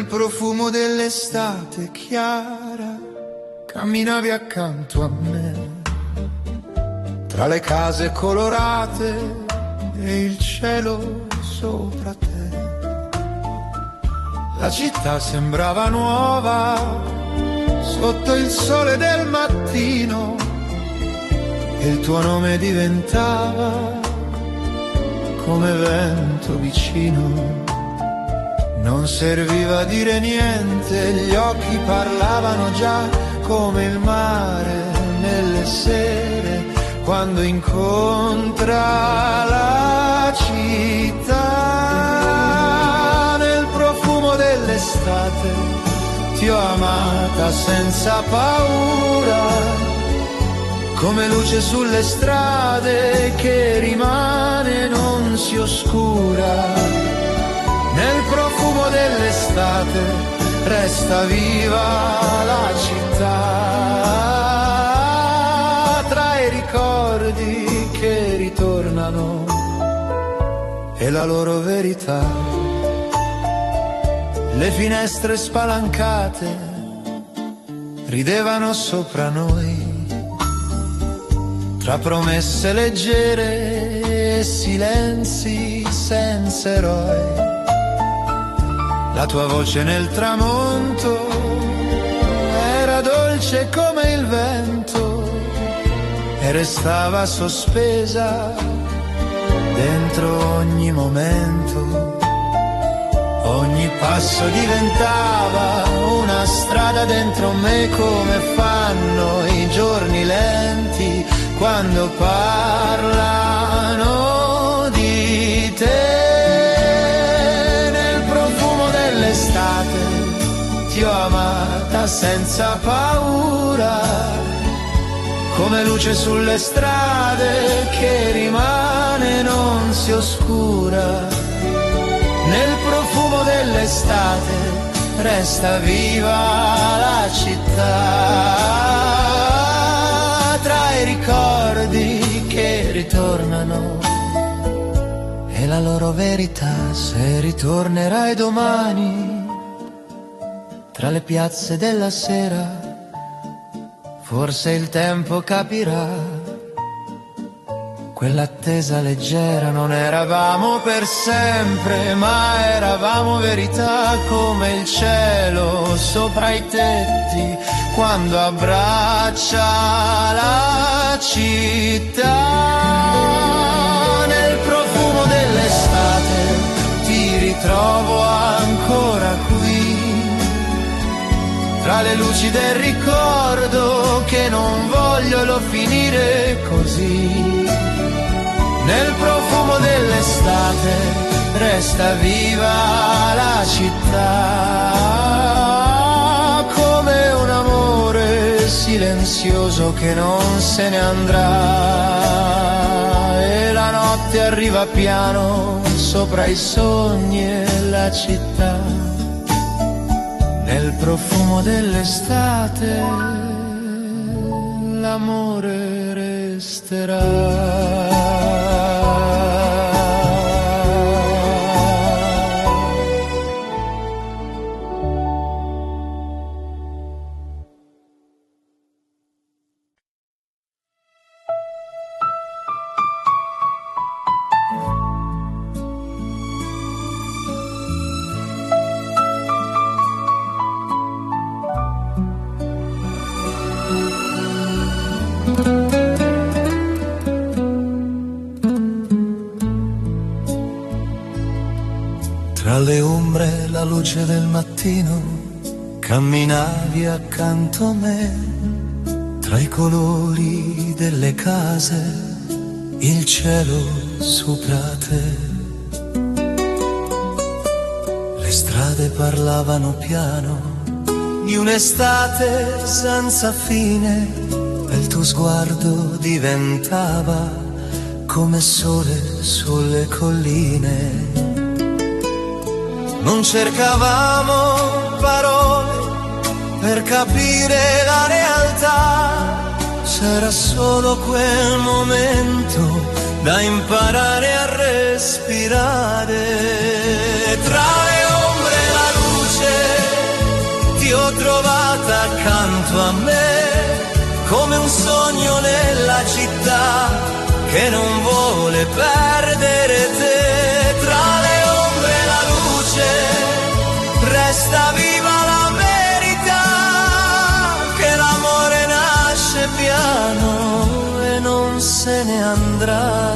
profumo dell'estate chiara camminavi accanto a me, tra le case colorate e il cielo sopra te. La città sembrava nuova sotto il sole del mattino e il tuo nome diventava come vento vicino. Non serviva dire niente, gli occhi parlavano già come il mare nelle sere, quando incontra la città. Nel profumo dell'estate ti ho amata senza paura, come luce sulle strade che rimane e non si oscura. Nel profumo dell'estate resta viva la città, tra i ricordi che ritornano e la loro verità. Le finestre spalancate ridevano sopra noi, tra promesse leggere e silenzi senza eroi. La tua voce nel tramonto era dolce come il vento e restava sospesa dentro ogni momento. Ogni passo diventava una strada dentro me, come fanno i giorni lenti quando parlano di te. Ti ho amata senza paura, come luce sulle strade che rimane e non si oscura. Nel profumo dell'estate resta viva la città, tra i ricordi che ritornano e la loro verità. Se ritornerai domani tra le piazze della sera, forse il tempo capirà, quell'attesa leggera non eravamo per sempre, ma eravamo verità, come il cielo sopra i tetti quando abbraccia la città. Nel profumo dell'estate ti ritrovo ancora qui, tra le luci del ricordo che non vogliono finire così. Nel profumo dell'estate resta viva la città, come un amore silenzioso che non se ne andrà. E la notte arriva piano sopra i sogni e la città. Nel profumo dell'estate l'amore resterà. Tra le ombre, la luce del mattino, camminavi accanto a me, tra i colori delle case, il cielo sopra te. Le strade parlavano piano di un'estate senza fine, e il tuo sguardo diventava come sole sulle colline. Non cercavamo parole per capire la realtà, c'era solo quel momento da imparare a respirare. Tra le ombre la luce accanto a me, come un sogno nella città che non vuole perdere te. Tra le ombre e la luce resta viva la verità, che l'amore nasce piano e non se ne andrà.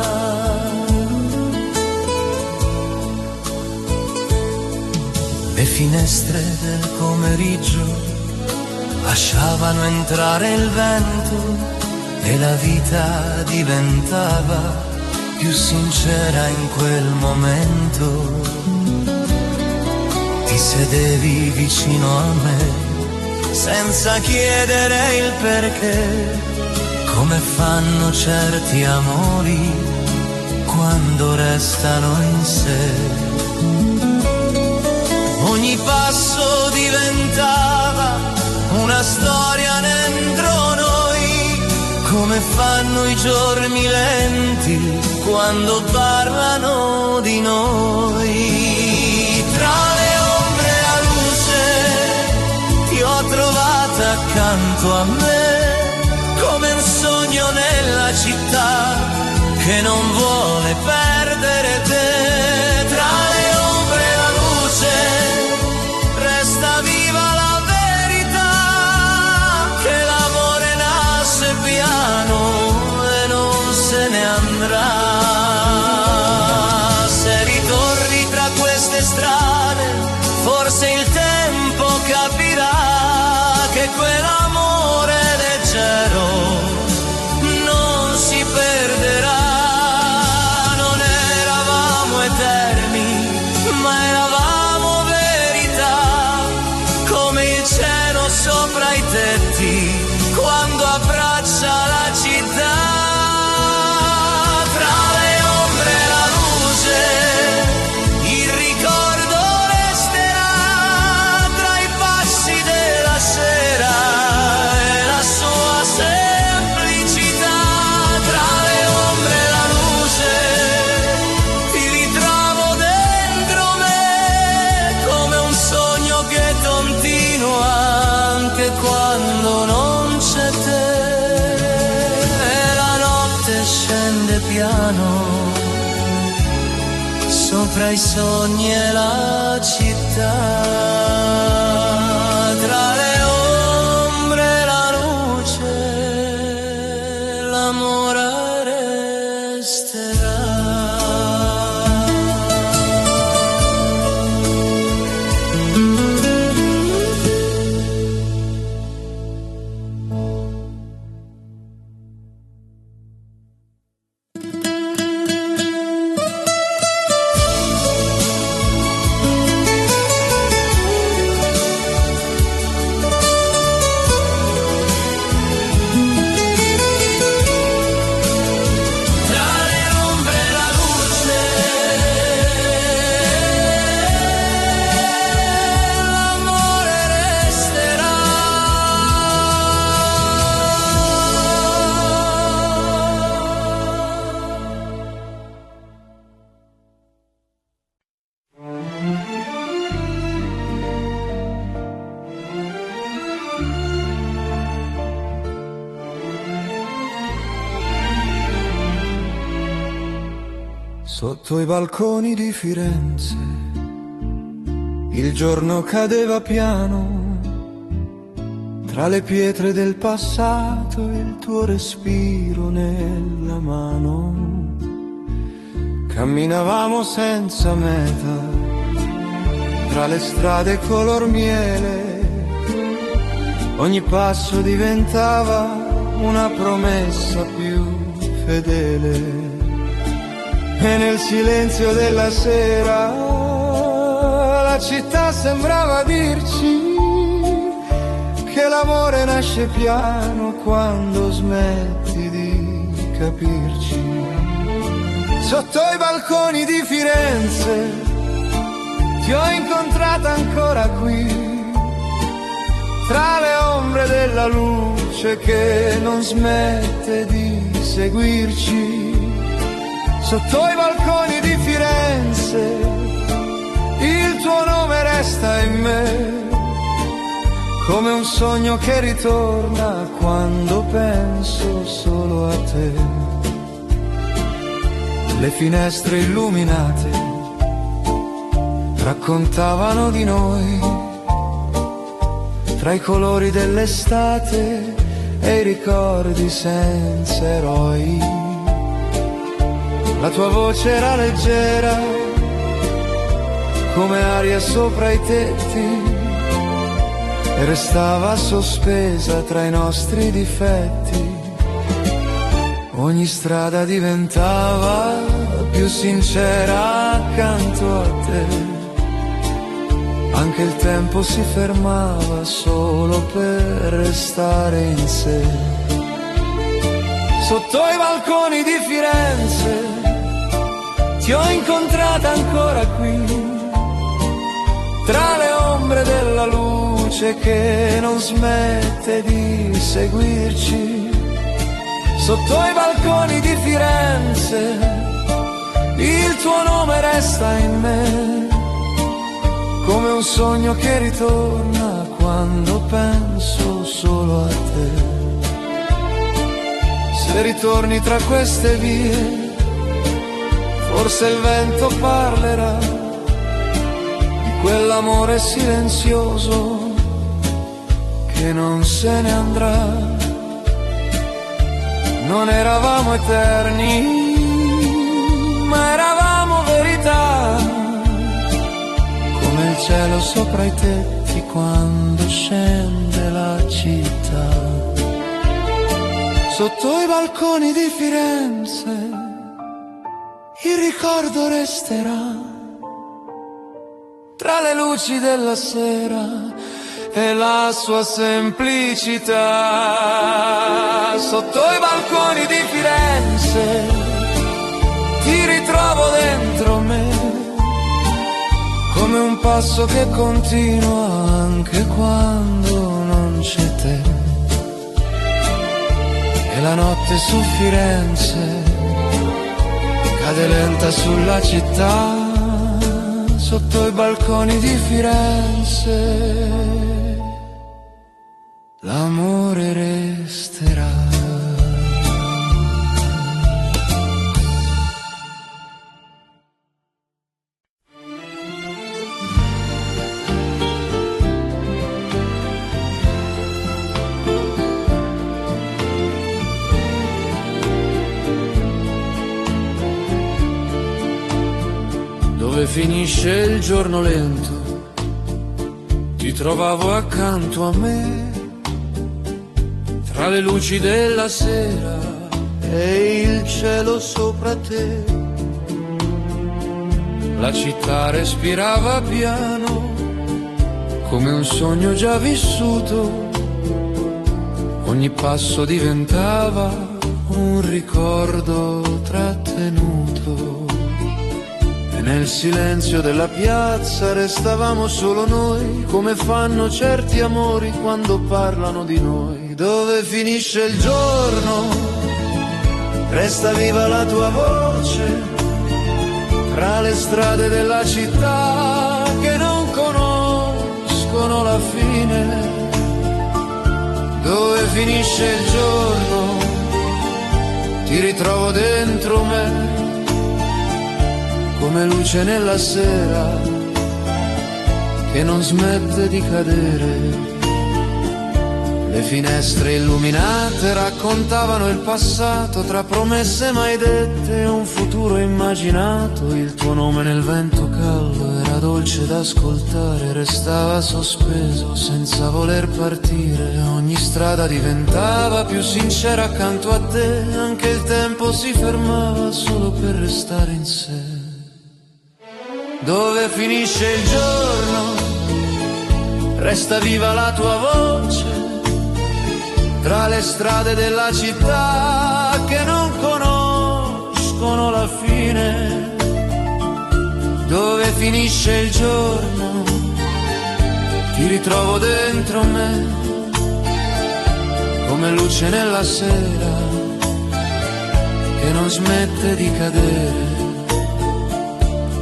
Le finestre del pomeriggio lasciavano entrare il vento e la vita diventava più sincera in quel momento. Ti sedevi vicino a me senza chiedere il perché, come fanno certi amori quando restano in sé. Ogni passo diventava una storia dentro noi, come fanno i giorni lenti quando parlano di noi. Tra le ombre e la luce ti ho trovata accanto a me, come un sogno nella città che non vuole perdere te. Tra le ombre e la luce resta viva la verità, che l'amore nasce piano e non se ne andrà. Se ritorni tra queste strade, forse il tempo capirà che quell'amore leggero non si perderà. Non eravamo eterni, ma eravamo verità, come il cielo sopra i tetti quando abbraccia la città. Tra le ombre e la luce il ricordo resterà, tra i passi della sera e la sua semplicità. Tra le ombre e la luce ti ritrovo dentro me, come un sogno che continua anche quando non c'è te. E la notte scende piano sopra i sogni e la città. Tra le ombre e la luce l'amore resterà. Sotto i balconi di Firenze il giorno cadeva piano, tra le pietre del passato il tuo respiro nella mano. Camminavamo senza meta tra le strade color miele, ogni passo diventava una promessa più fedele. E nel silenzio della sera la città sembrava dirci che l'amore nasce piano quando smetti di capirci. Sotto i balconi di Firenze ti ho incontrata ancora qui, tra le ombre della luce che non smette di seguirci. Sotto i balconi di Firenze il tuo nome resta in me, come un sogno che ritorna quando penso solo a te. Le finestre illuminate raccontavano di noi, tra i colori dell'estate e i ricordi senza eroi. La tua voce era leggera come aria sopra i tetti e restava sospesa tra i nostri difetti. Ogni strada diventava più sincera accanto a te. Anche il tempo si fermava solo per restare in sé. Sotto i balconi di Firenze ti ho incontrata ancora qui, tra le ombre della luce che non smette di seguirci. Sotto i balconi di Firenze il tuo nome resta in me, come un sogno che ritorna quando penso solo a te. Se ritorni tra queste vie, forse il vento parlerà di quell'amore silenzioso che non se ne andrà. Non eravamo eterni, ma eravamo verità, come il cielo sopra i tetti quando scende la città. Sotto i balconi di Firenze il ricordo resterà, tra le luci della sera e la sua semplicità. Sotto i balconi di Firenze ti ritrovo dentro me, come un passo che continua anche quando non c'è te. E la notte su Firenze cade lenta sulla città, sotto i balconi di Firenze l'amore resterà. Dove finisce il giorno lento, ti trovavo accanto a me, tra le luci della sera e il cielo sopra te. La città respirava piano, come un sogno già vissuto. Ogni passo diventava un ricordo trattenuto. E nel silenzio della piazza restavamo solo noi, come fanno certi amori quando parlano di noi. Dove finisce il giorno, resta viva la tua voce, tra le strade della città che non conoscono la fine. Dove finisce il giorno, ti ritrovo dentro me, come luce nella sera che non smette di cadere. Le finestre illuminate raccontavano il passato, tra promesse mai dette e un futuro immaginato. Il tuo nome nel vento caldo era dolce da ascoltare, restava sospeso senza voler partire. Ogni strada diventava più sincera accanto a te, anche il tempo si fermava solo per restare in sé. Dove finisce il giorno, resta viva la tua voce, tra le strade della città che non conoscono la fine. Dove finisce il giorno, ti ritrovo dentro me, come luce nella sera che non smette di cadere.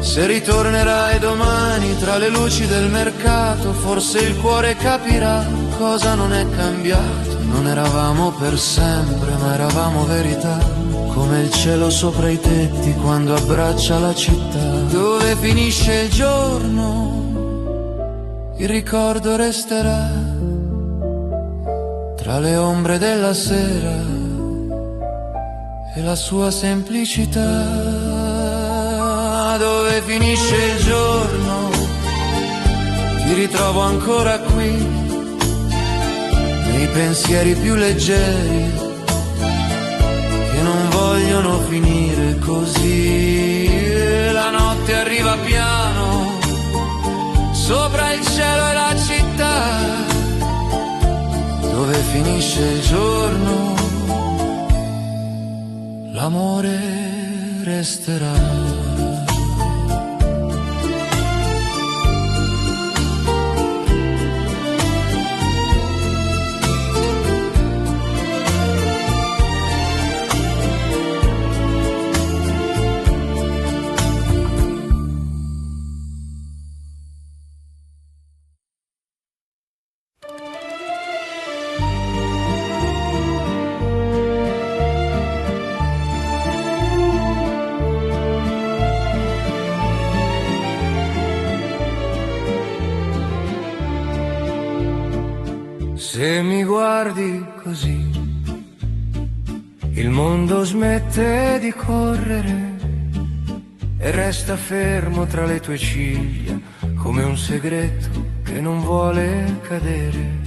Se ritornerai domani tra le luci del mercato, forse il cuore capirà cosa non è cambiato. Non eravamo per sempre, ma eravamo verità, come il cielo sopra i tetti quando abbraccia la città. Dove finisce il giorno, il ricordo resterà tra le ombre della sera e la sua semplicità. Dove finisce il giorno, ti ritrovo ancora qui, nei pensieri più leggeri che non vogliono finire così. La notte arriva piano sopra il cielo e la città. Dove finisce il giorno, l'amore resterà. Se mi guardi così, il mondo smette di correre e resta fermo tra le tue ciglia, come un segreto che non vuole cadere.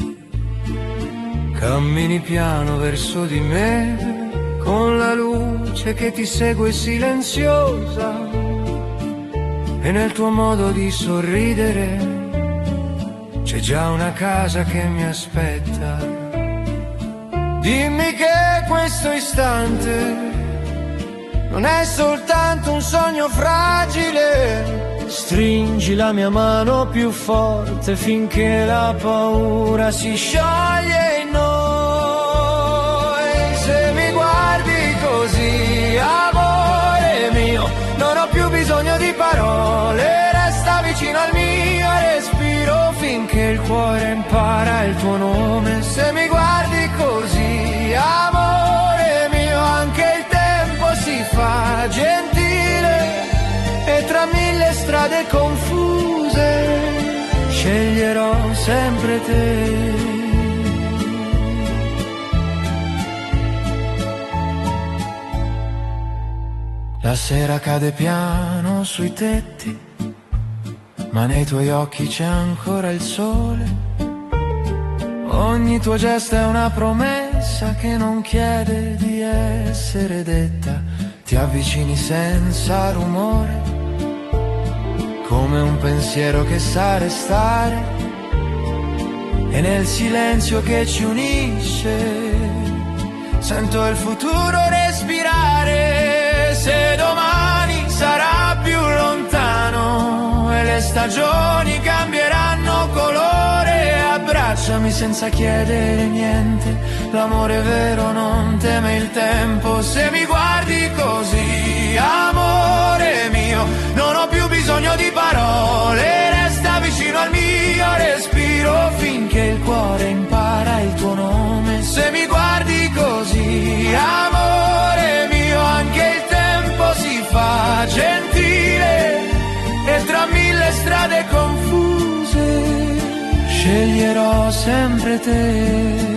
Cammini piano verso di me, con la luce che ti segue silenziosa, e nel tuo modo di sorridere c'è già una casa che mi aspetta. Dimmi che questo istante non è soltanto un sogno fragile. Stringi la mia mano più forte finché la paura si scioglie in noi. Se mi guardi così, amore mio, non ho più bisogno di parole. Resta vicino al mio respiro finché il cuore impara il tuo nome. Se mi guardi così, amore mio, anche il tempo si fa gentile e tra mille strade confuse sceglierò sempre te. La sera cade piano sui tetti, ma nei tuoi occhi c'è ancora il sole. Ogni tuo gesto è una promessa che non chiede di essere detta. Ti avvicini senza rumore, come un pensiero che sa restare. E nel silenzio che ci unisce sento il futuro respirare. Se domani sarà più lontano e le stagioni cambieranno colore, abbracciami senza chiedere niente. L'amore vero non teme il tempo. Se mi guardi così, amore mio, non ho più bisogno di parole. Resta vicino al mio respiro finché il cuore impara il tuo nome. Se mi guardi così, amore mio, anche il tempo si fa gentile e tra mille strade confuse sceglierò sempre te.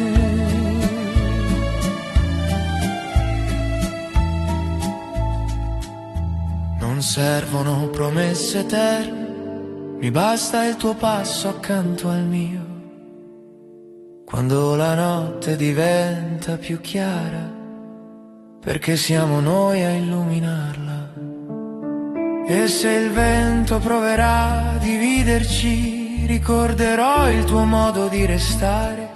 Non servono promesse eterne, mi basta il tuo passo accanto al mio. Quando la notte diventa più chiara, perché siamo noi a illuminarla. E se il vento proverà a dividerci, ricorderò il tuo modo di restare,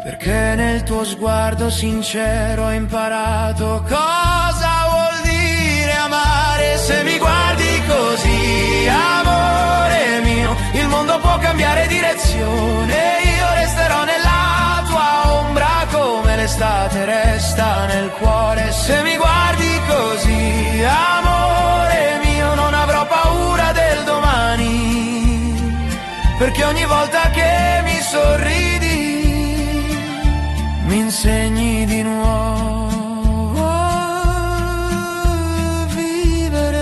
perché nel tuo sguardo sincero ho imparato cosa vuol dire amare. Se mi guardi così, amore mio, il mondo può cambiare direzione, io resterò nella tua ombra come l'estate resta nel cuore. Se mi guardi così, amore mio, non avrò paura del domani, perché ogni volta che mi sorridi mi insegni di nuovo a vivere.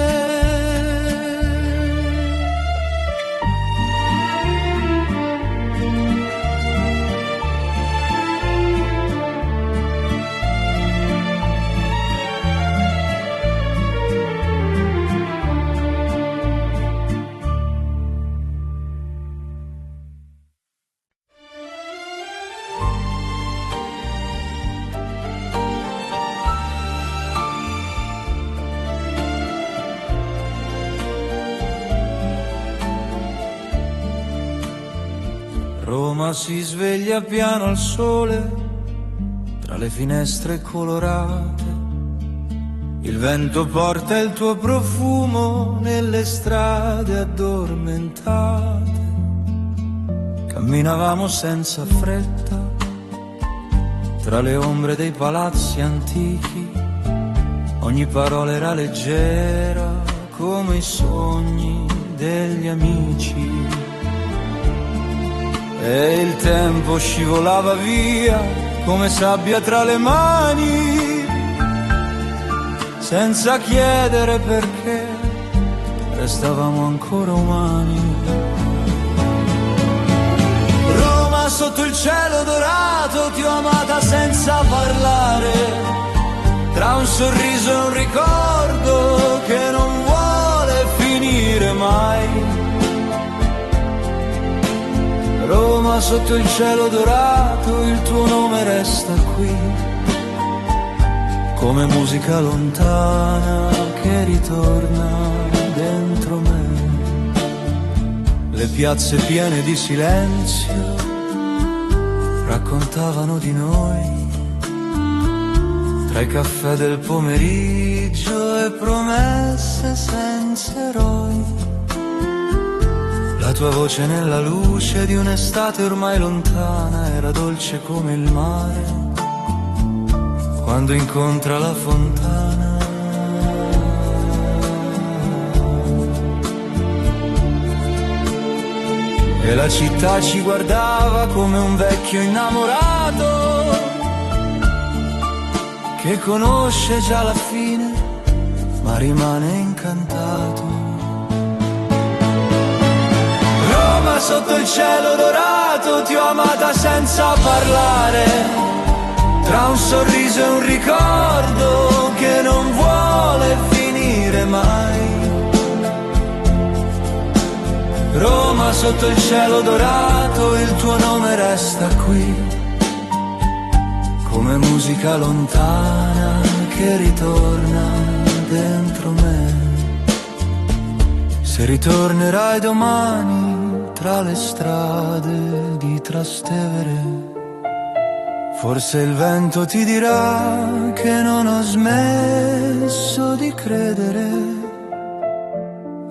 Roma si sveglia piano al sole, tra le finestre colorate. Il vento porta il tuo profumo nelle strade addormentate. Camminavamo senza fretta, tra le ombre dei palazzi antichi. Ogni parola era leggera, come i sogni degli amici. E il tempo scivolava via come sabbia tra le mani, senza chiedere perché restavamo ancora umani. Roma sotto il cielo dorato, ti ho amata senza parlare, tra un sorriso e un ricordo che non vuole finire mai. Roma sotto il cielo dorato, il tuo nome resta qui, come musica lontana che ritorna dentro me. Le piazze piene di silenzio raccontavano di noi, tra i caffè del pomeriggio e promesse senza eroi. La tua voce nella luce di un'estate ormai lontana era dolce come il mare quando incontra la fontana. E la città ci guardava come un vecchio innamorato che conosce già la fine ma rimane incantato. Roma sotto il cielo dorato, ti ho amata senza parlare, tra un sorriso e un ricordo che non vuole finire mai. Roma sotto il cielo dorato, il tuo nome resta qui, come musica lontana che ritorna dentro me. Se ritornerai domani tra le strade di Trastevere, forse il vento ti dirà che non ho smesso di credere,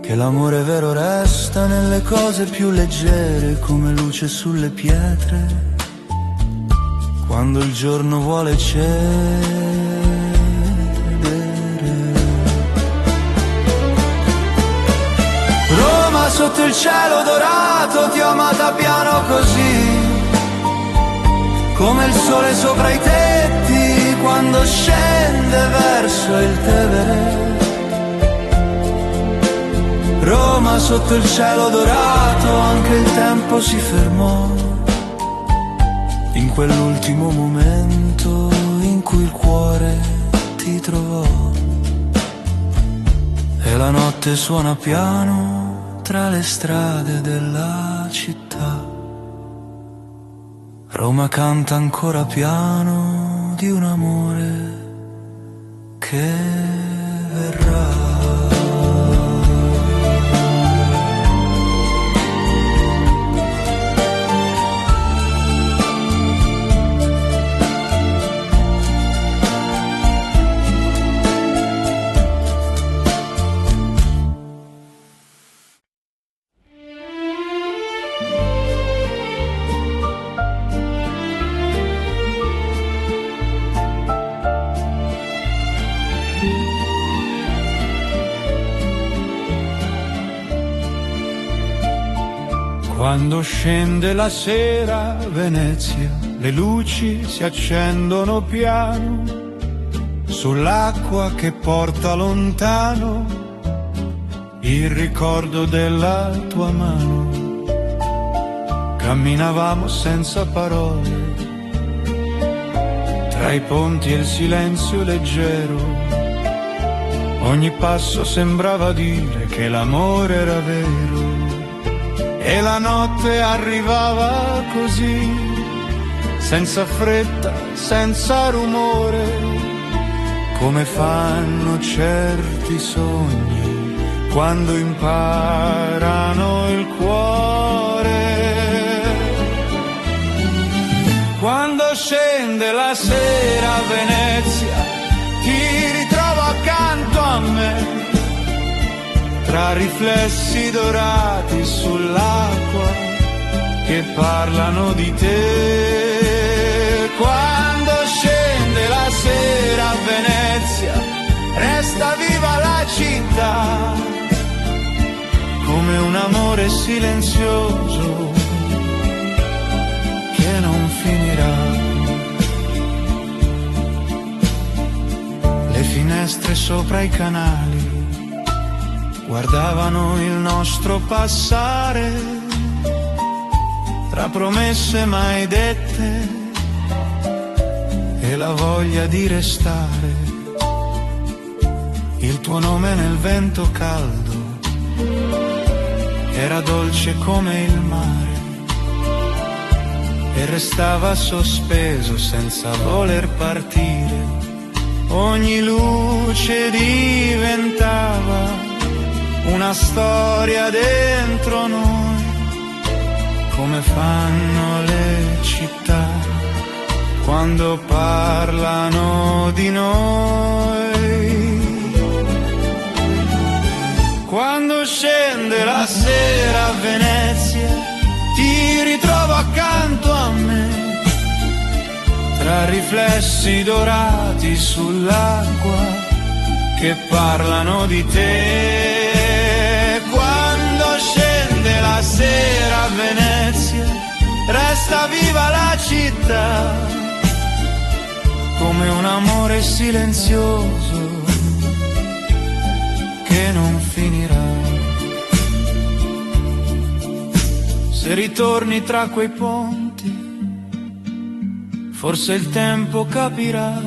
che l'amore vero resta nelle cose più leggere, come luce sulle pietre, quando il giorno vuole cedere. Roma sotto il cielo dorato, ti ho amata piano così, come il sole sopra i tetti quando scende verso il Tevere. Roma sotto il cielo dorato, anche il tempo si fermò in quell'ultimo momento in cui il cuore ti trovò. E la notte suona piano tra le strade della città. Roma canta ancora piano di un amore che verrà. Quando scende la sera a Venezia, le luci si accendono piano sull'acqua che porta lontano il ricordo della tua mano. Camminavamo senza parole tra i ponti e il silenzio leggero. Ogni passo sembrava dire che l'amore era vero. E la notte arrivava così, senza fretta, senza rumore, come fanno certi sogni quando imparano il cuore. Quando scende la sera a Venezia, ti ritrovo accanto a me, tra riflessi dorati sull'acqua che parlano di te. Quando scende la sera a Venezia, resta viva la città, come un amore silenzioso che non finirà. Le finestre sopra i canali guardavano il nostro passare, tra promesse mai dette e la voglia di restare. Il tuo nome nel vento caldo era dolce come il mare e restava sospeso senza voler partire. Ogni luce diventava una storia dentro noi, come fanno le città quando parlano di noi. Quando scende la sera a Venezia, ti ritrovo accanto a me, tra riflessi dorati sull'acqua che parlano di te. Quando scende la sera a Venezia, resta viva la città, come un amore silenzioso che non finirà. Se ritorni tra quei ponti, forse il tempo capirà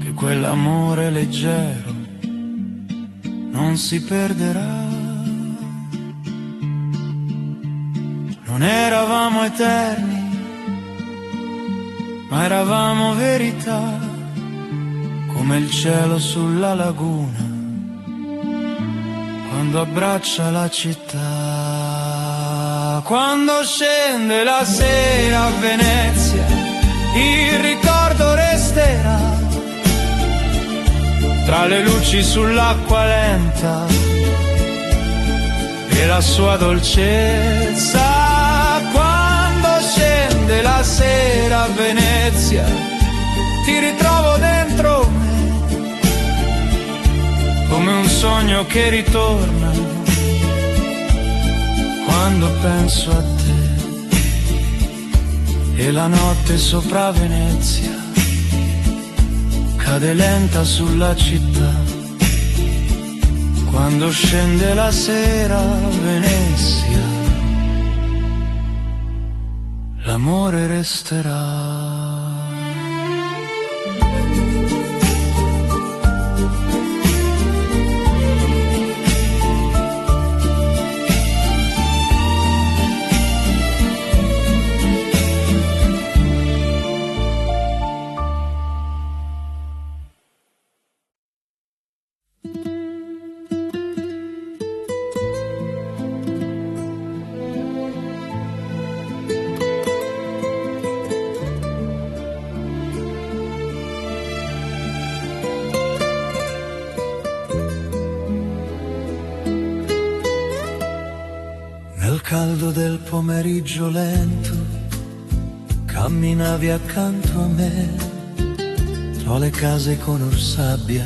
che quell'amore leggero non si perderà. Non eravamo eterni, ma eravamo verità, come il cielo sulla laguna quando abbraccia la città. Quando scende la sera a Venezia, il ricordo resterà tra le luci sull'acqua lenta e la sua dolcezza. Quando scende la sera a Venezia, ti ritrovo dentro me, come un sogno che ritorna quando penso a te. E la notte sopra Venezia cade lenta sulla città. Quando scende la sera a Venezia, l'amore resterà. Nel caldo del pomeriggio lento camminavi accanto a me, tra le case color sabbia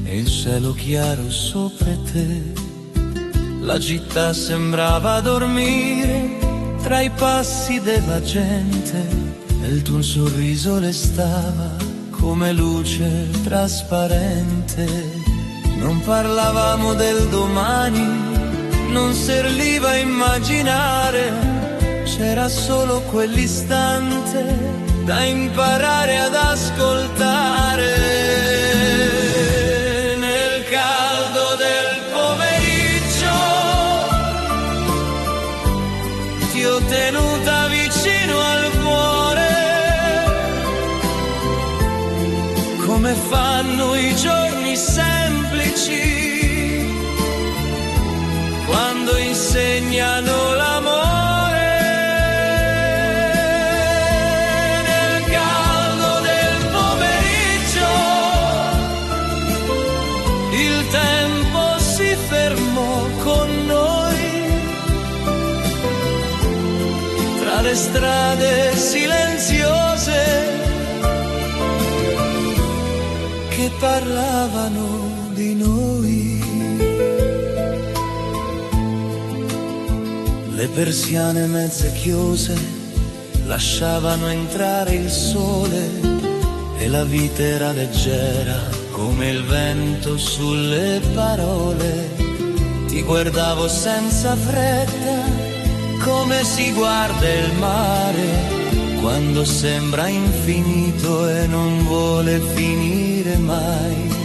e il cielo chiaro sopra te. La città sembrava dormire tra i passi della gente e il tuo sorriso le stava come luce trasparente. Non parlavamo del domani, non serviva immaginare, c'era solo quell'istante da imparare ad ascoltare. Nel caldo del pomeriggio ti ho tenuta vicino al cuore, come fanno i giorni semplici quando insegnano l'amore. Nel caldo del pomeriggio il tempo si fermò con noi, tra le strade silenziose che parlavano di noi. Le persiane mezze chiuse lasciavano entrare il sole e la vita era leggera come il vento sulle parole. Ti guardavo senza fretta, come si guarda il mare quando sembra infinito e non vuole finire mai.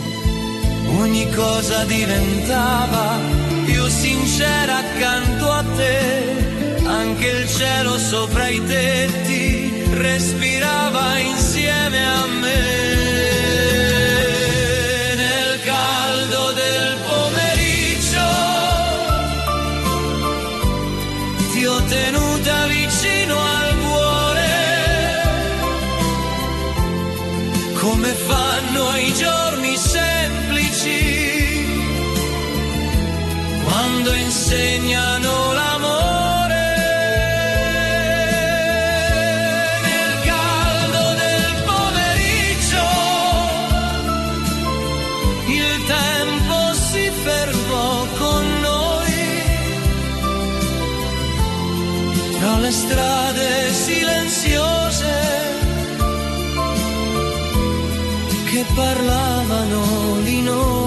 Ogni cosa diventava più sincera accanto a te, anche il cielo sopra i tetti respirava insieme a me. Nel caldo del pomeriggio ti ho tenuta vicino al cuore, come fanno i giorni semplici quando insegnano l'amore. Nel caldo del pomeriggio il tempo si fermò con noi, tra le strade silenziose che parlavano di noi.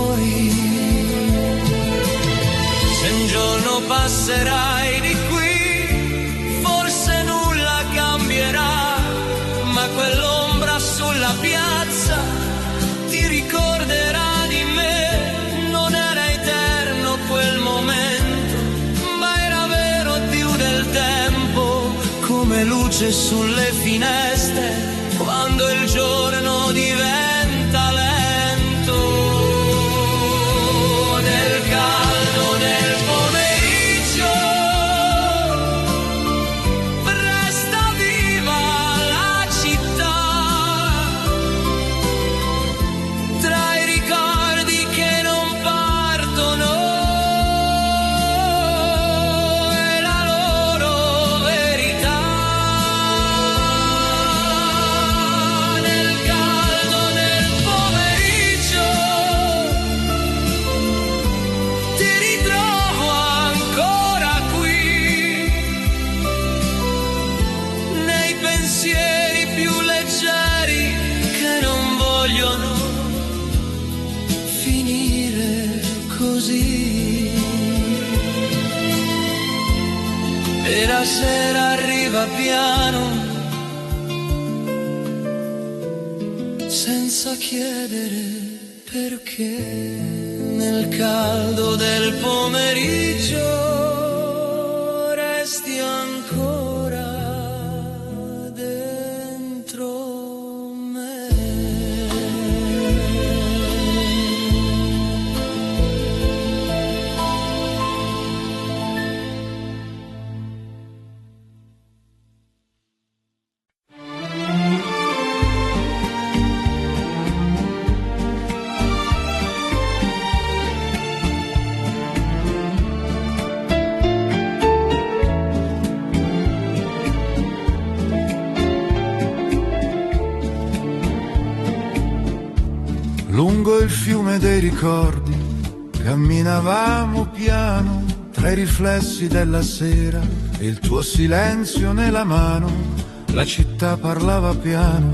Se un giorno passerai di qui, forse nulla cambierà, ma quell'ombra sulla piazza ti ricorderà di me. Non era eterno quel momento, ma era vero più del tempo, come luce sulle finestre quando il giorno diventa lento. Nel caldo del pomeriggio resta viva la città, tra i ricordi che non partono e la loro verità. Nel caldo del pomeriggio ti ritrovo ancora qui, nei pensieri più leggeri che non vogliono finire così. E la sera arriva piano, senza chiedere perché. Nel caldo del pomeriggio resti ancora dentro me. Lungo il fiume dei ricordi camminavamo piano tra i riflessi della sera e il tuo silenzio nella mano, la città parlava piano,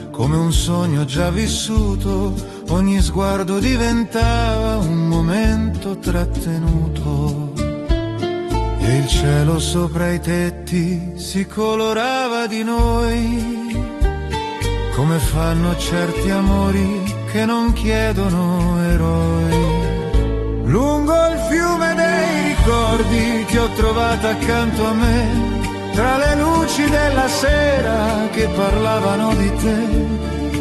come un sogno già vissuto, ogni sguardo diventava un momento trattenuto. E il cielo sopra i tetti si colorava di noi, come fanno certi amori che non chiedono eroi. Lungo il fiume dei ricordi ti ho trovata accanto a me, tra le luci della sera che parlavano di te.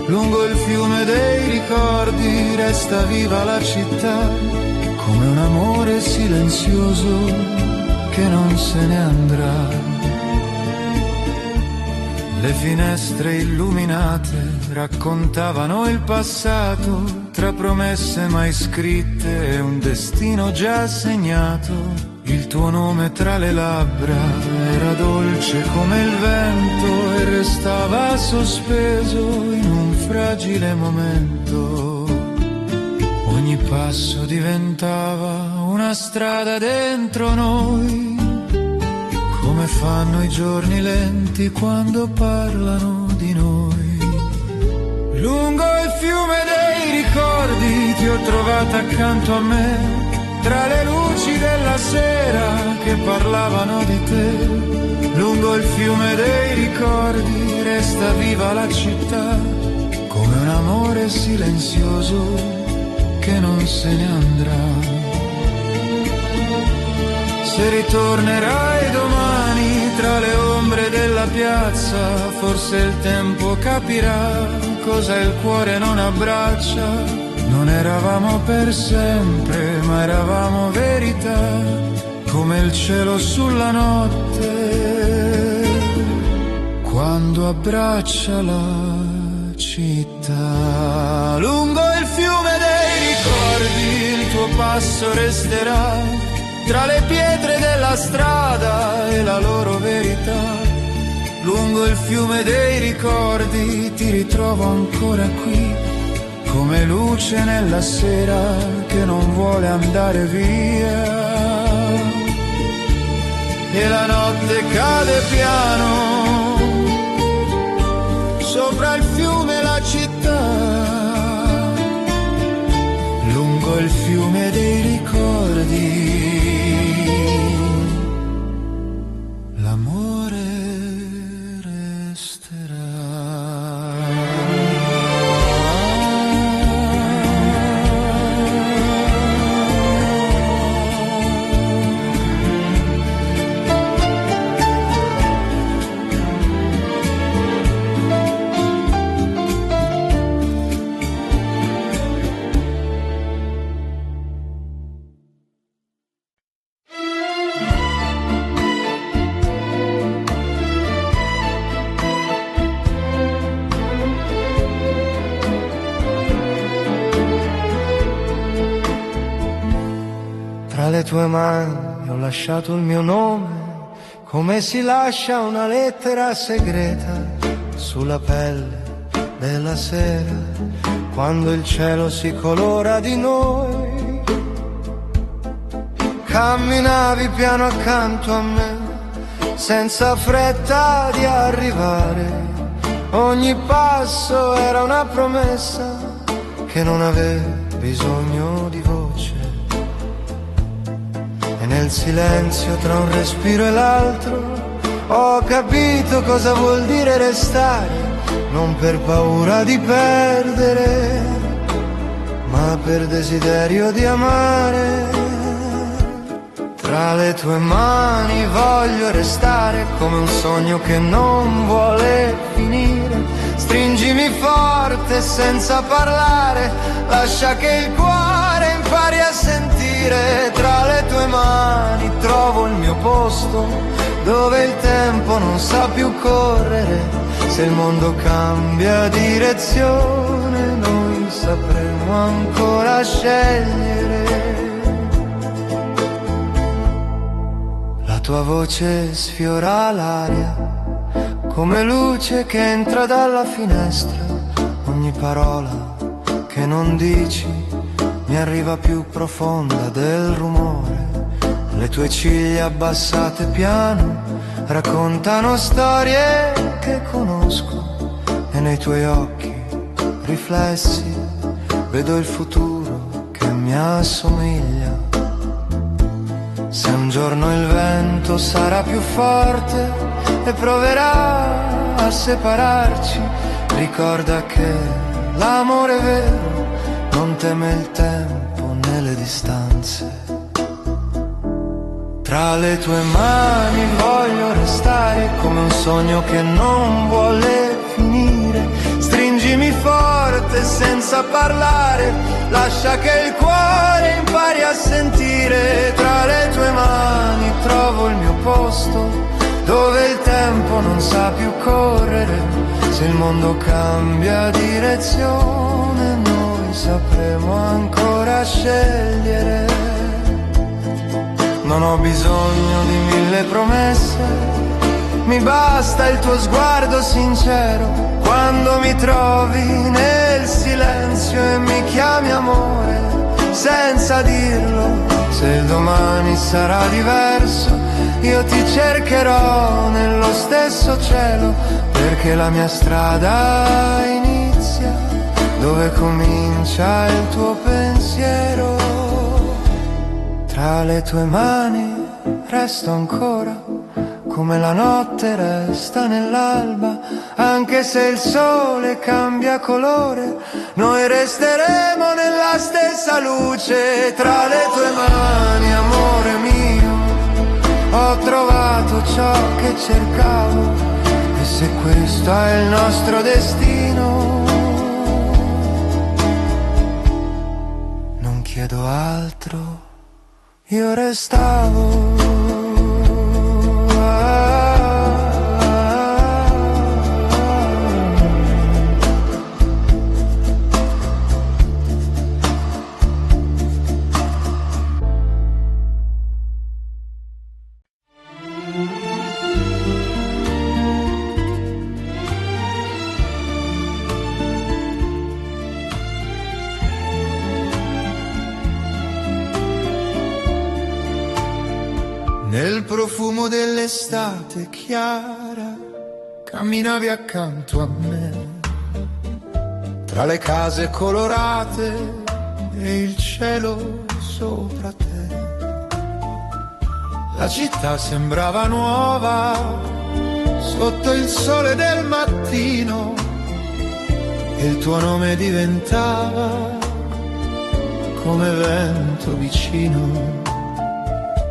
Lungo il fiume dei ricordi resta viva la città, come un amore silenzioso che non se ne andrà. Le finestre illuminate raccontavano il passato, tra promesse mai scritte e un destino già segnato. Il tuo nome tra le labbra era dolce come il vento e restava sospeso in un fragile momento. Ogni passo diventava una strada dentro noi, come fanno i giorni lenti quando parlano di noi. Lungo il fiume dei ricordi ti ho trovata accanto a me, tra le luci della sera che parlavano di te. Lungo il fiume dei ricordi resta viva la città, come un amore silenzioso che non se ne andrà. Se ritornerai domani tra le ombre della piazza, forse il tempo capirà cosa il cuore non abbraccia. Non eravamo per sempre, ma eravamo verità, come il cielo sulla notte, quando abbraccia la città. Lungo il fiume dei ricordi il tuo passo resterà, tra le pietre della strada e la loro verità. Lungo il fiume dei ricordi ti ritrovo ancora qui, come luce nella sera che non vuole andare via. E la notte cade piano, sopra il fiume la città. Lungo il fiume dei ricordi l'amore resterà. Tra le tue mani ho lasciato il mio nome, come si lascia una lettera segreta sulla pelle della sera, quando il cielo si colora di noi. Camminavi piano accanto a me, senza fretta di arrivare. Ogni passo era una promessa che non aveva bisogno di voce. E nel silenzio tra un respiro e l'altro ho capito cosa vuol dire restare, non per paura di perdere, ma per desiderio di amare. Tra le tue mani voglio restare, come un sogno che non vuole finire. Stringimi forte senza parlare, lascia che il cuore impari a sentire. Tra le tue mani trovo il mio posto, dove il tempo non sa più correre. Se il mondo cambia direzione, noi sapremo ancora scegliere. La tua voce sfiora l'aria, come luce che entra dalla finestra. Ogni parola che non dici mi arriva più profonda del rumore Le tue ciglia abbassate piano raccontano storie che conosco, e nei tuoi occhi riflessi vedo il futuro che mi assomiglia. Se un giorno il vento sarà più forte e proverà a separarci, ricorda che l'amore vero non teme il tempo né le distanze. Tra le tue mani voglio restare come un sogno che non vuole finire. Stringimi forte senza parlare, lascia che il cuore impari a sentire. Tra le tue mani trovo il mio posto, dove il tempo non sa più correre. Se il mondo cambia direzione, noi sapremo ancora scegliere. Non ho bisogno di 1000 promesse, mi basta il tuo sguardo sincero. Quando mi trovi nel silenzio e mi chiami amore, senza dirlo. Se il domani sarà diverso, io ti cercherò nello stesso cielo, perché la mia strada inizia dove comincia il tuo pensiero. Tra le tue mani resto ancora come la notte resta nell'alba. Anche se il sole cambia colore, noi resteremo nella stessa luce. Tra le tue mani, amore mio, ho trovato ciò che cercavo. E se questo è il nostro destino, non chiedo altro. Io restavo. Nel profumo dell'estate chiara camminavi accanto a me, tra le case colorate e il cielo sopra te. La città sembrava nuova sotto il sole del mattino e il tuo nome diventava come vento vicino.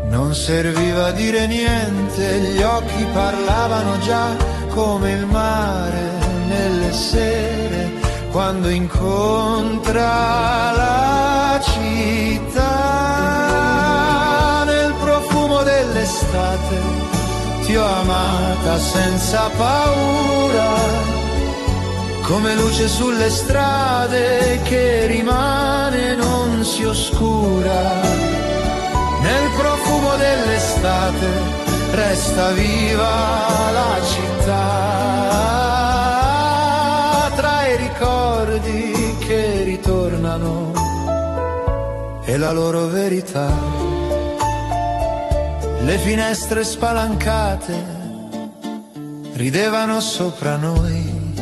Non serviva dire niente, gli occhi parlavano già come il mare nelle sere, quando incontra la città. Nel profumo dell'estate ti ho amata senza paura, come luce sulle strade che rimane e non si oscura. Nel profumo dell'estate resta viva la città, tra i ricordi che ritornano e la loro verità. Le finestre spalancate ridevano sopra noi,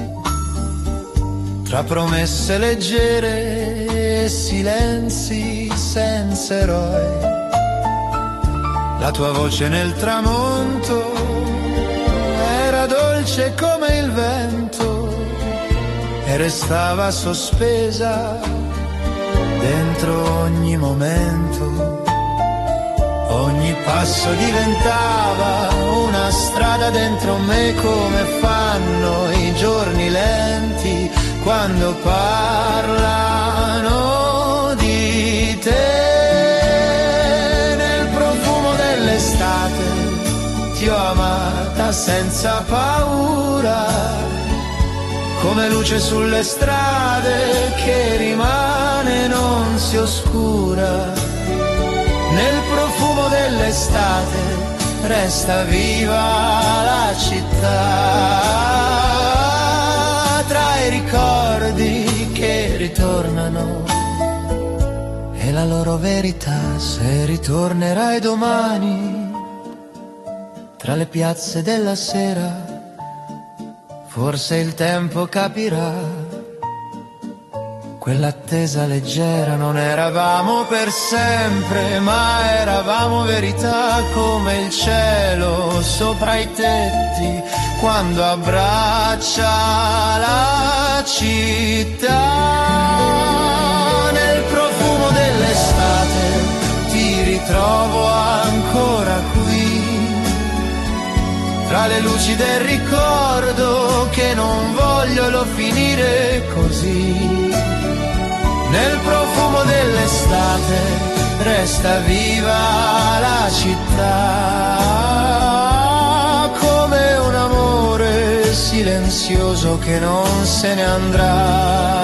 tra promesse leggere e silenzi senza eroi. La tua voce nel tramonto era dolce come il vento e restava sospesa dentro ogni momento. Ogni passo diventava una strada dentro me, come fanno i giorni lenti quando parlano di te. Ti ho amata senza paura, come luce sulle strade che rimane e non si oscura. Nel profumo dell'estate resta viva la città, tra i ricordi che ritornano e la la loro verità. Se ritornerai domani tra le piazze della sera, forse il tempo capirà. Quell'attesa leggera, non eravamo per sempre, ma eravamo verità, come il cielo sopra i tetti quando abbraccia la città. Nel profumo dell'estate ti ritrovo ancora qui, tra le luci del ricordo che non vogliono finire così. Nel profumo dell'estate resta viva la città, come un amore silenzioso che non se ne andrà.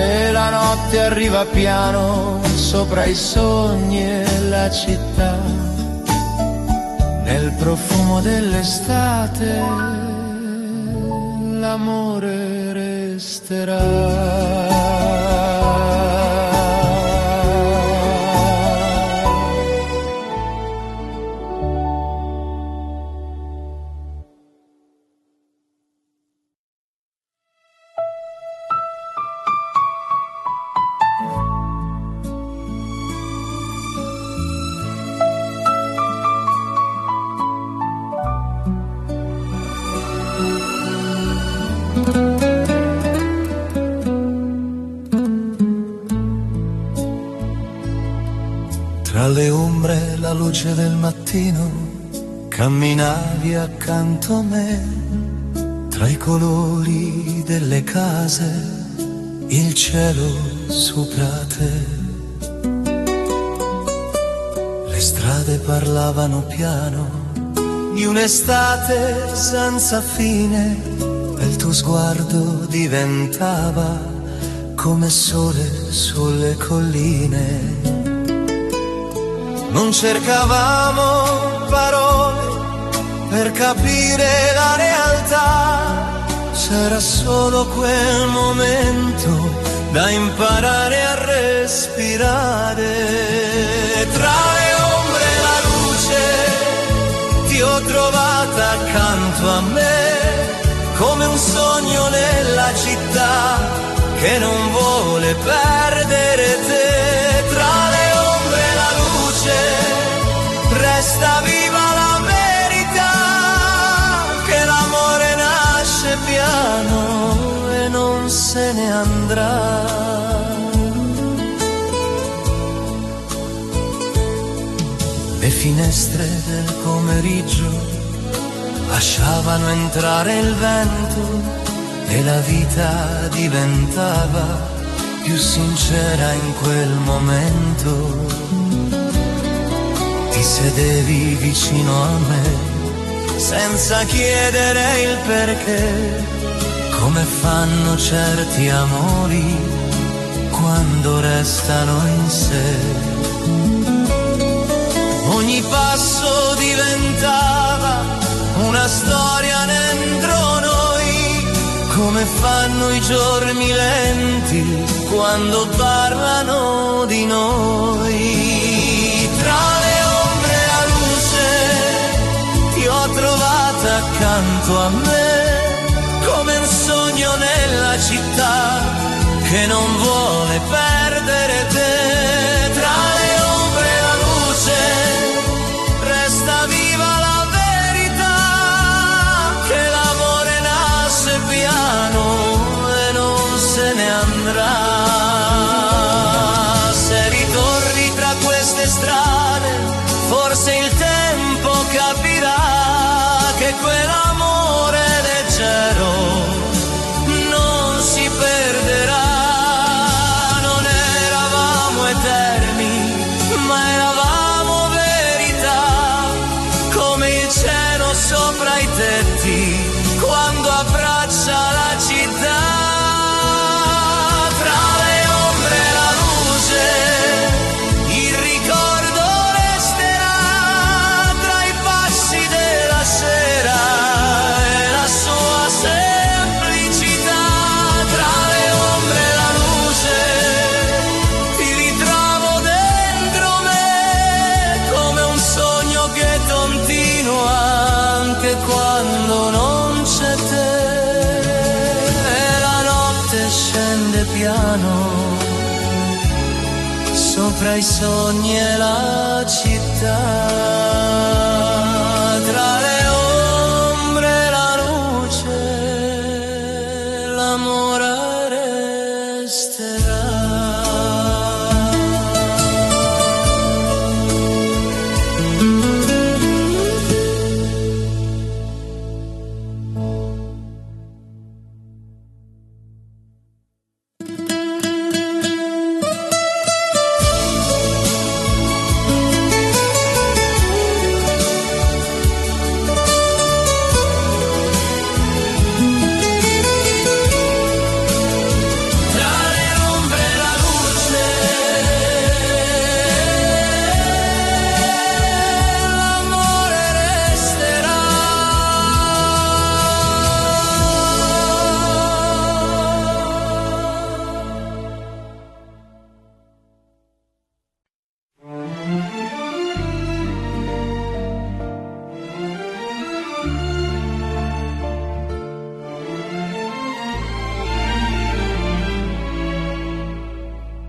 E la notte arriva piano sopra i sogni e la città. Nel profumo dell'estate l'amore resterà. Tra le ombre e la luce del mattino camminavi accanto a me, tra i colori delle case, il cielo sopra te. Le strade parlavano piano di un'estate senza fine, e il tuo sguardo diventava come sole sulle colline. Non cercavamo parole per capire la realtà, c'era solo quel momento da imparare a respirare. Tra le ombre e la luce ti ho trovata accanto a me, come un sogno nella città che non vuole perdere te. Tra le ombre e la luce resta viva la verità, che l'amore nasce piano e non se ne andrà. Le finestre del pomeriggio lasciavano entrare il vento e la vita diventava più sincera in quel momento. Ti sedevi vicino a me senza chiedere il perché, come fanno certi amori quando restano in sé. Ogni passo diventava una storia dentro noi, come fanno i giorni lenti quando parlano di noi. Tra le ombre e la luce ti ho trovata accanto a me, come un sogno nella città che non vuole perdere te. Tra le ombre e la luce resta viva la verità, che l'amore nasce piano e non se ne andrà. Se ritorni tra queste strade, forse il tempo capirà che quell'amore leggero non si perderà. Non eravamo eterni, ma eravamo verità, come il cielo sopra i tetti quando abbraccia la città. Tra le ombre e la luce il ricordo resterà, tra i passi della sera e la sua semplicità. Tra le ombre e la luce ti ritrovo piano sopra i sogni e la città, tra le ombre e la luce, l'amore resterà.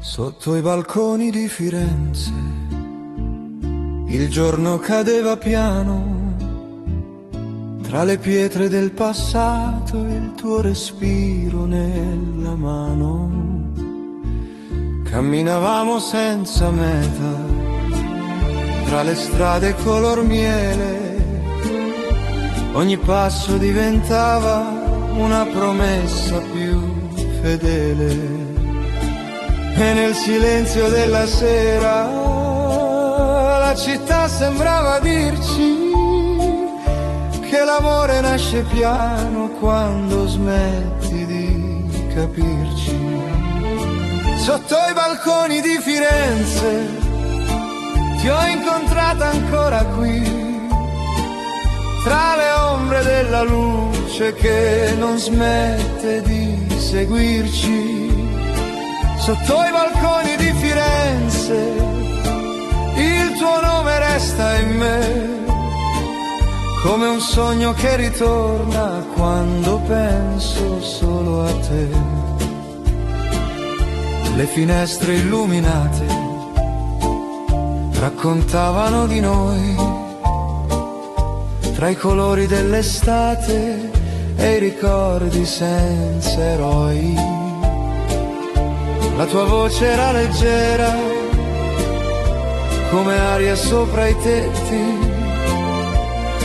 Sotto i balconi di Firenze il giorno cadeva piano, tra le pietre del passato il tuo respiro nella mano. Camminavamo senza meta, tra le strade color miele, ogni passo diventava una promessa più fedele. E nel silenzio della sera la città sembrava dirci che l'amore nasce piano quando smetti di capirci. Sotto i balconi di Firenze ti ho incontrata ancora qui, tra le ombre della luce che non smette di seguirci. Sotto i balconi di Firenze il tuo nome resta in me, come un sogno che ritorna quando penso solo a te. Le finestre illuminate raccontavano di noi, tra i colori dell'estate e i ricordi senza eroi. La tua voce era leggera, come aria sopra i tetti,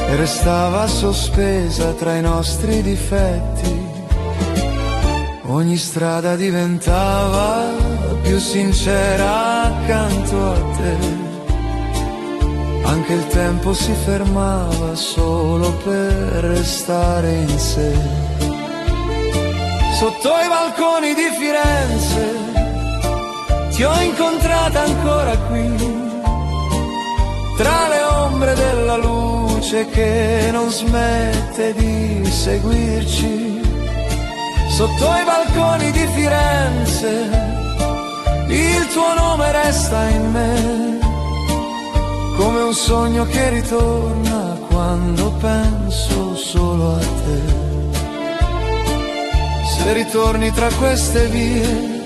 e restava sospesa tra i nostri difetti. Ogni strada diventava più sincera accanto a te, anche il tempo si fermava solo per restare in sé. Sotto i balconi di Firenze ti ho incontrata ancora qui, tra le ombre della luce che non smette di seguirci. Sotto i balconi di Firenze il tuo nome resta in me, come un sogno che ritorna quando penso solo a te. Se ritorni tra queste vie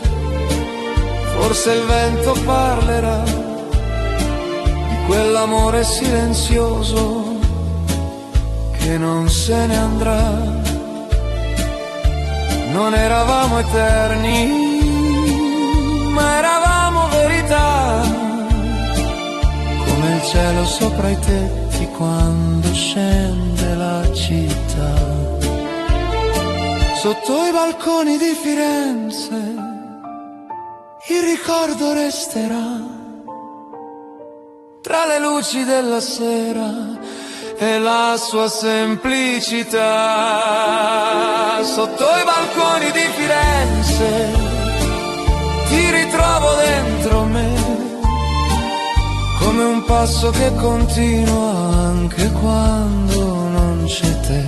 forse il vento parlerà di quell'amore silenzioso che non se ne andrà. Non eravamo eterni, ma eravamo verità, come il cielo sopra i tetti quando scende la città. Sotto i balconi di Firenze il ricordo resterà, tra le luci della sera e la sua semplicità. Sotto i balconi di Firenze ti ritrovo dentro me, come un passo che continua anche quando non c'è te.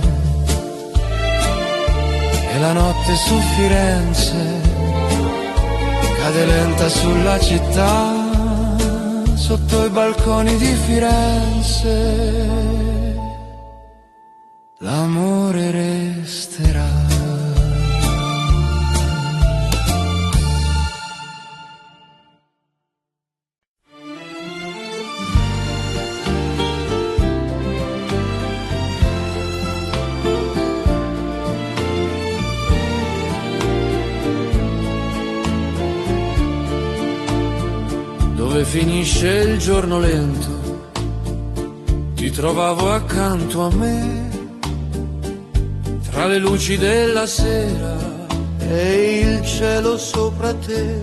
E la notte su Firenze cade lenta sulla città, sotto i balconi di Firenze l'amore resterà. finisce il giorno lento, ti trovavo accanto a me, tra le luci della sera e il cielo sopra te.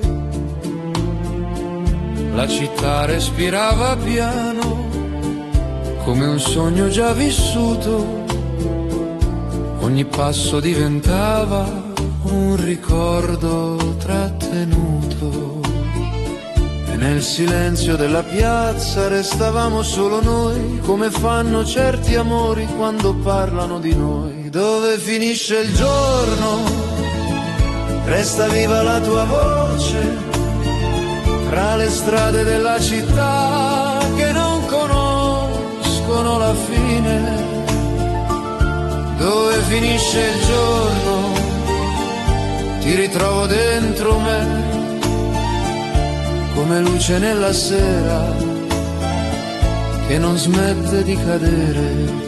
La città respirava piano, come un sogno già vissuto, ogni passo diventava un ricordo trattenuto. E nel silenzio della piazza restavamo solo noi, come fanno certi amori quando parlano di noi. Dove finisce il giorno, resta viva la tua voce, tra le strade della città che non conoscono la fine. Dove finisce il giorno, ti ritrovo dentro me, come luce nella sera che non smette di cadere.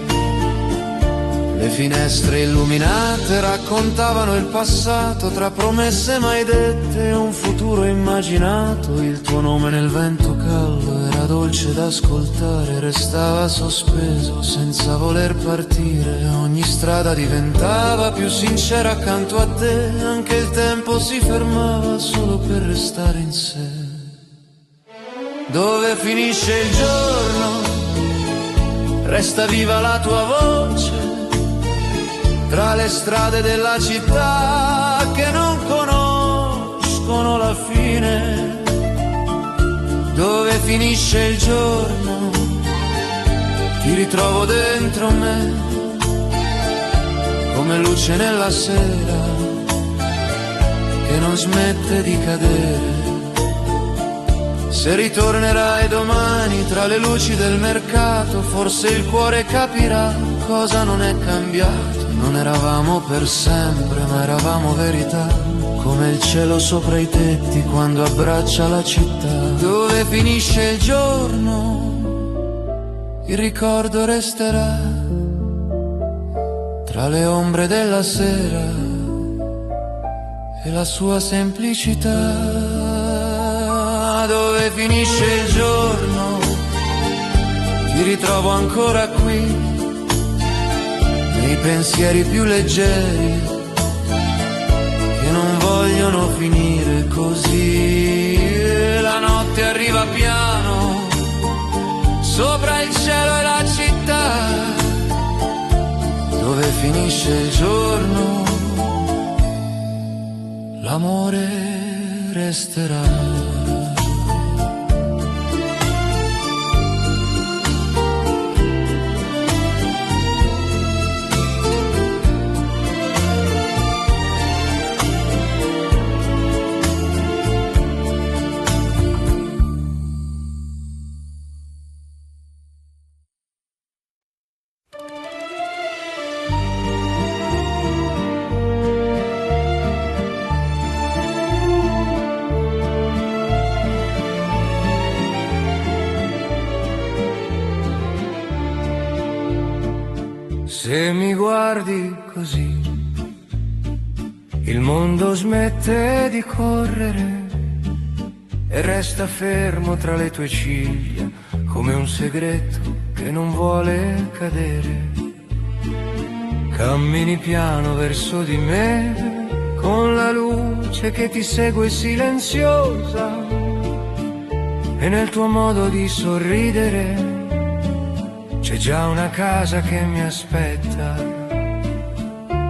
Le finestre illuminate raccontavano il passato, tra promesse mai dette e un futuro immaginato. Il tuo nome nel vento caldo era dolce da ascoltare, restava sospeso senza voler partire. Ogni strada diventava più sincera accanto a te, anche il tempo si fermava solo per restare in sé. Dove finisce il giorno, resta viva la tua voce, tra le strade della città che non conoscono la fine. Dove finisce il giorno, ti ritrovo dentro me, come luce nella sera che non smette di cadere. Se ritornerai domani tra le luci del mercato, forse il cuore capirà cosa non è cambiato. Non eravamo per sempre, ma eravamo verità, come il cielo sopra i tetti quando abbraccia la città. Dove finisce il giorno, il ricordo resterà, tra le ombre della sera e la sua semplicità. Dove finisce il giorno, ti ritrovo ancora qui, nei pensieri più leggeri che non vogliono finire così. La notte arriva piano sopra il cielo e la città. Dove finisce il giorno, l'amore resterà. Se mi guardi così, il mondo smette di correre e resta fermo tra le tue ciglia, come un segreto che non vuole cadere. Cammini piano verso di me, con la luce che ti segue silenziosa, e nel tuo modo di sorridere c'è già una casa che mi aspetta.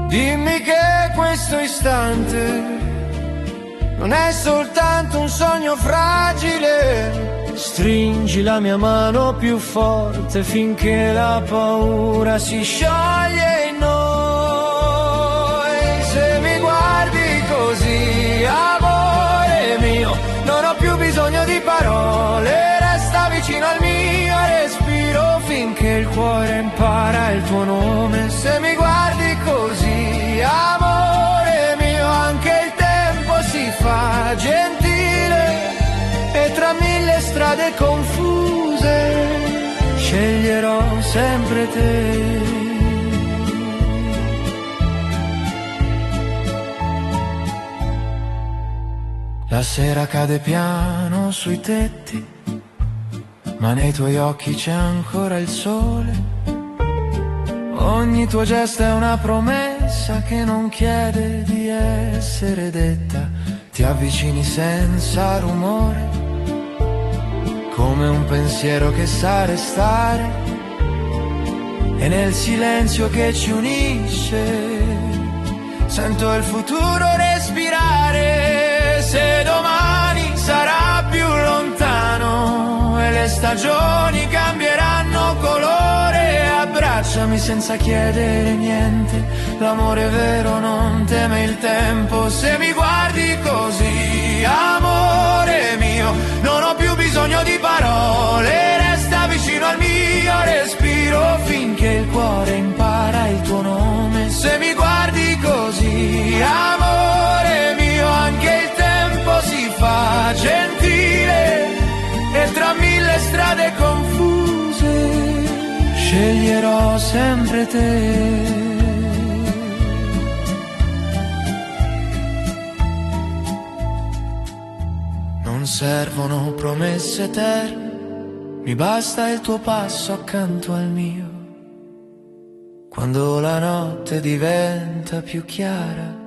Dimmi che questo istante non è soltanto un sogno fragile. Stringi la mia mano più forte finché la paura si scioglie in noi. Se mi guardi così, amore mio, non ho più bisogno di parole. Resta vicino al mio respiro finché il cuore impara il tuo nome. Se mi guardi così, amore mio, anche il tempo si fa gentile e tra mille strade confuse sceglierò sempre te. La sera cade piano sui tetti ma nei tuoi occhi c'è ancora il sole. Ogni tuo gesto è una promessa che non chiede di essere detta. Ti avvicini senza rumore, come un pensiero che sa restare, e nel silenzio che ci unisce sento il futuro respirare. Se domani sarà più lontano e le stagioni cambieranno colore, abbracciami senza chiedere niente. L'amore vero non teme il tempo. Se mi guardi così, amore mio, non ho più bisogno di parole. Resta vicino al mio respiro finché il cuore impara il tuo nome. Se mi guardi così, amore mio, anche il tempo si fa gentile e tra mille strade confuse sceglierò sempre te. Non servono promesse eterne, mi basta il tuo passo accanto al mio. Quando la notte diventa più chiara,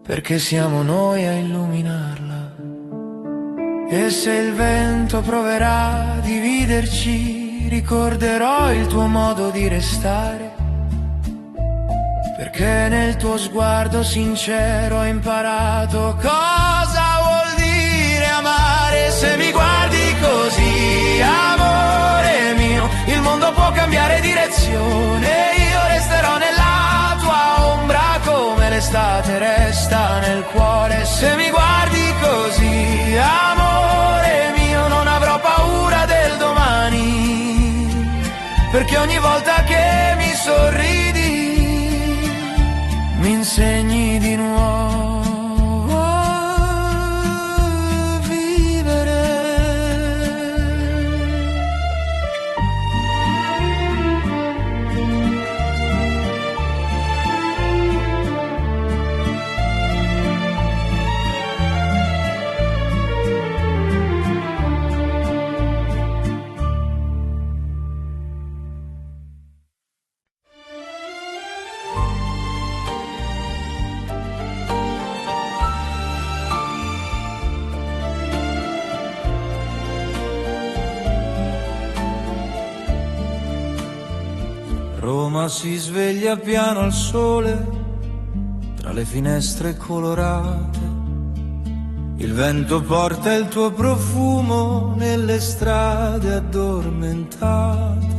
perché siamo noi a illuminarla. E se il vento proverà a dividerci, ricorderò il tuo modo di restare, perché nel tuo sguardo sincero ho imparato cosa vuol dire amare. Se mi guardi così, amore mio, il mondo può cambiare direzione, io resterò nella tua ombra come l'estate resta nel cuore. Se mi guardi così, amore mio, non avrò paura del domani, perché ogni volta che mi sorridi mi insegni di nuovo a vivere. Roma si sveglia piano al sole, tra le finestre colorate. Il vento porta il tuo profumo nelle strade addormentate.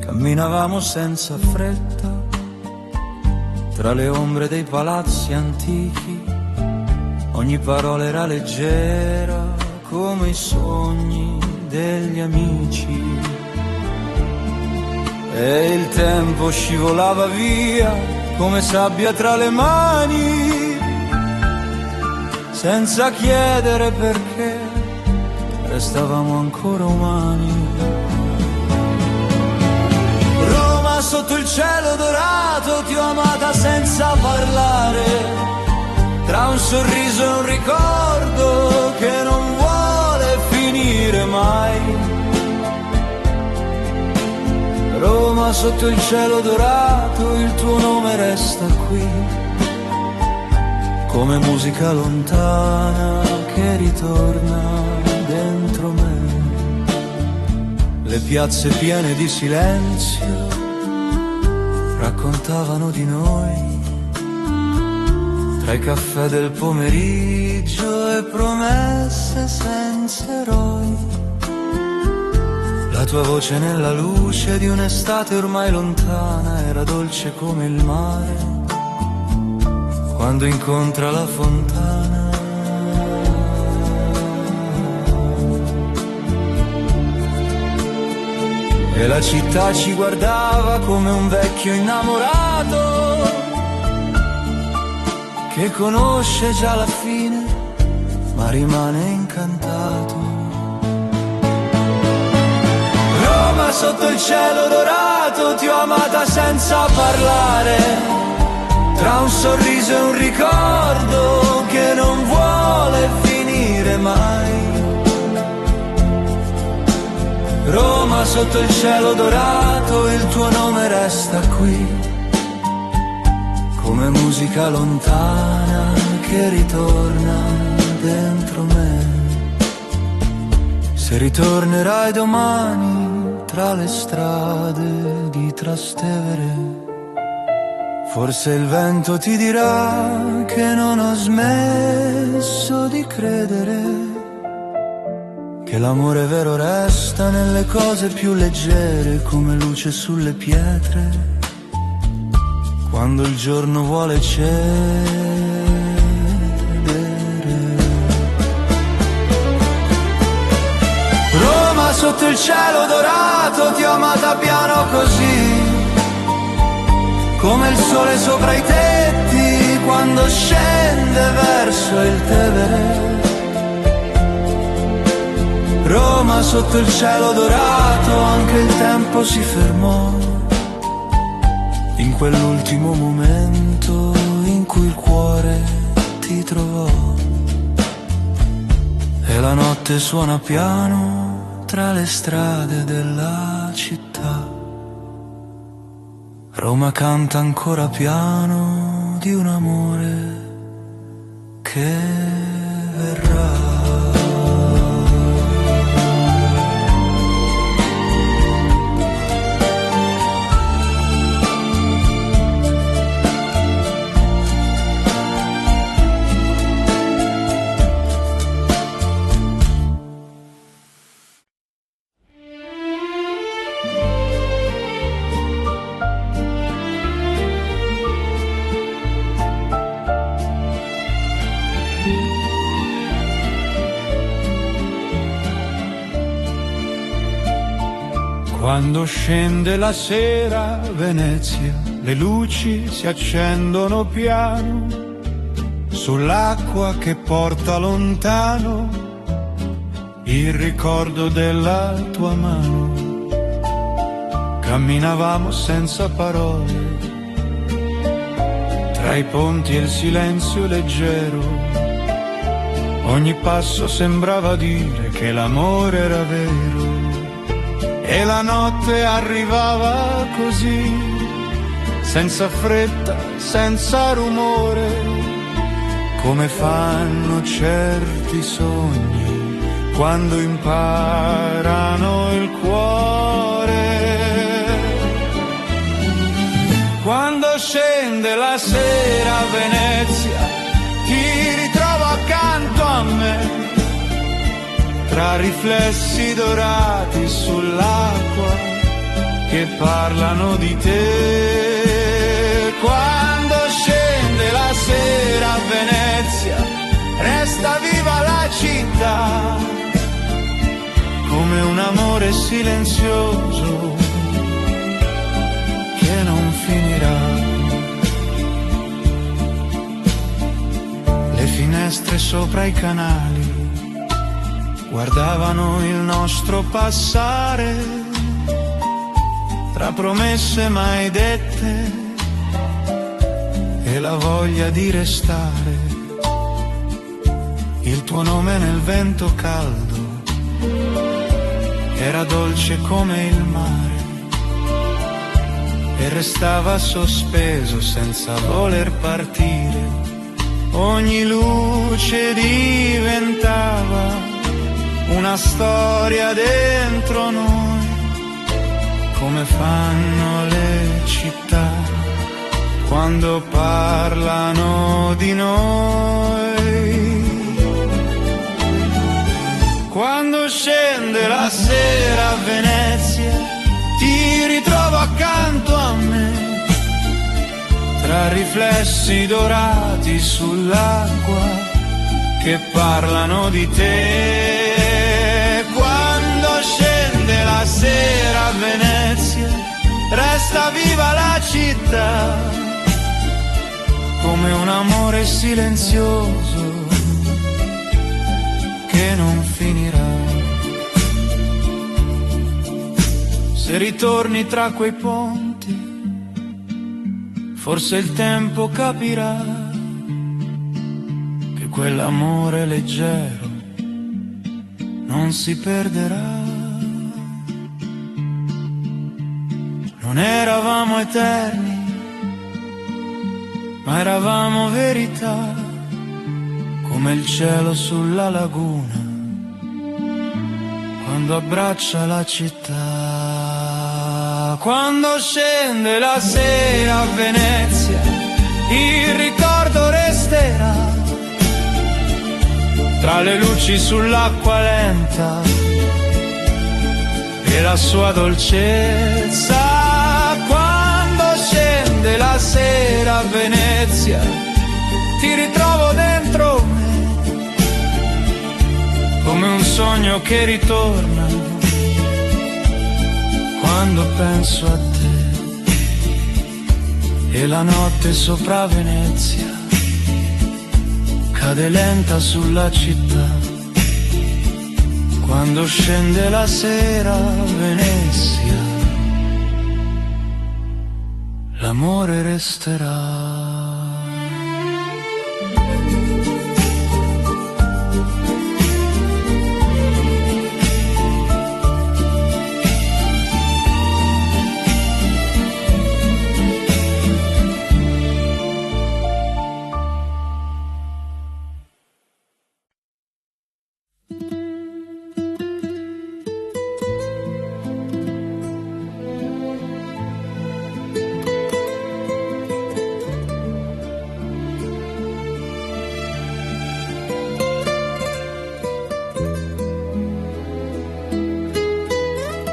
Camminavamo senza fretta, tra le ombre dei palazzi antichi. Ogni parola era leggera, come i sogni degli amici. E il tempo scivolava via come sabbia tra le mani, senza chiedere perché restavamo ancora umani. Roma sotto il cielo dorato, ti ho amata senza parlare, tra un sorriso e un ricordo che non vuole finire mai. Roma sotto il cielo dorato, il tuo nome resta qui, come musica lontana che ritorna dentro me. Le piazze piene di silenzio raccontavano di noi, tra i caffè del pomeriggio e promesse senza eroi. La tua voce nella luce di un'estate ormai lontana era dolce come il mare quando incontra la fontana. E la città ci guardava come un vecchio innamorato che conosce già la fine ma rimane incantato. Roma sotto il cielo dorato, ti ho amata senza parlare, tra un sorriso e un ricordo che non vuole finire mai. Roma sotto il cielo dorato, il tuo nome resta qui, come musica lontana che ritorna dentro me. Se ritornerai domani tra le strade di Trastevere, forse il vento ti dirà che non ho smesso di credere, che l'amore vero resta nelle cose più leggere, come luce sulle pietre, quando il giorno vuole cedere. Roma sotto il cielo dorato, ti ho amata piano così, come il sole sopra i tetti quando scende verso il Tevere. Roma sotto il cielo dorato, anche il tempo si fermò in quell'ultimo momento in cui il cuore ti trovò. E la notte suona piano tra le strade della città. Roma canta ancora piano di un amore che verrà. Quando scende la sera a Venezia, le luci si accendono piano sull'acqua che porta lontano il ricordo della tua mano. Camminavamo senza parole tra i ponti e il silenzio leggero. Ogni passo sembrava dire che l'amore era vero. E la notte arrivava così, senza fretta, senza rumore, come fanno certi sogni quando imparano il cuore. Quando scende la sera a Venezia, ti ritrovo accanto a me, tra riflessi dorati sull'acqua che parlano di te. Quando scende la sera a Venezia, resta viva la città, come un amore silenzioso che non finirà. Le finestre sopra i canali guardavano il nostro passare, tra promesse mai dette e la voglia di restare. Il tuo nome nel vento caldo era dolce come il mare e restava sospeso senza voler partire. Ogni luce diventava una storia dentro noi, come fanno le città quando parlano di noi. Quando scende la sera a Venezia, ti ritrovo accanto a me, tra riflessi dorati sull'acqua che parlano di te. Quando scende la sera a Venezia, resta viva la città, come un amore silenzioso che non finirà. Se ritorni tra quei ponti, forse il tempo capirà che quell'amore leggero non si perderà. Non eravamo eterni, ma eravamo verità, come il cielo sulla laguna, quando abbraccia la città. Quando scende la sera a Venezia, il ricordo resterà tra le luci sull'acqua lenta e la sua dolcezza. Quando scende la sera a Venezia, ti ritrovo dentro me, come un sogno che ritorna quando penso a te. E la notte sopra Venezia cade lenta sulla città. Quando scende la sera a Venezia, l'amore resterà.